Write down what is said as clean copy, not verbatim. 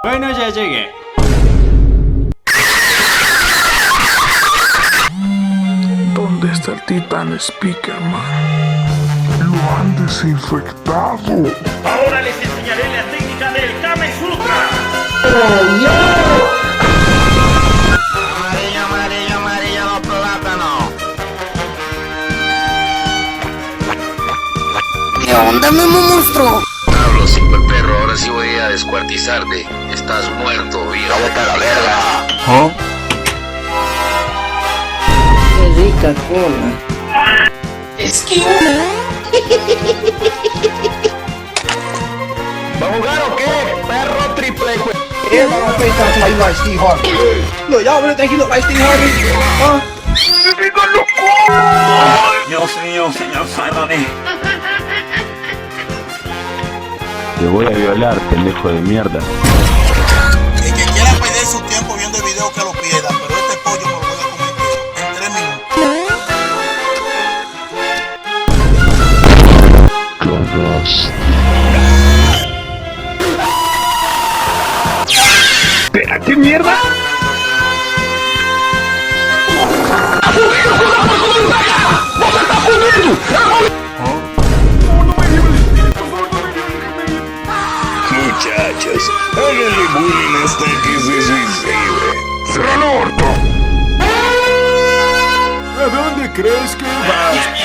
Bueno, ya llegué. ¿Dónde está el Titan Speakerman? Lo han desinfectado. Ahora les enseñaré la técnica del Kame Sutra. Amarillo, amarillo, amarillo, los plátanos. ¿Qué onda, Memo monstruo? Pablo, super perro, ahora sí voy a descuartizarte. Estás muerto, viejo. ¡Cállate a la verga! ¿Ah? Qué rica cola. Es que ¿Va a jugar o qué? Perro triple, güey. Dios mío, señor Simon. Te voy a violar, pendejo de mierda. El que quiera perder su tiempo viendo el video que lo pierda, pero este pollo me lo voy a comer en 3 minutos. ¿Espera, qué mierda? Muchachos, háganle bullying hasta que se suicide. ¡Cierra el orto! ¿A dónde crees que vas?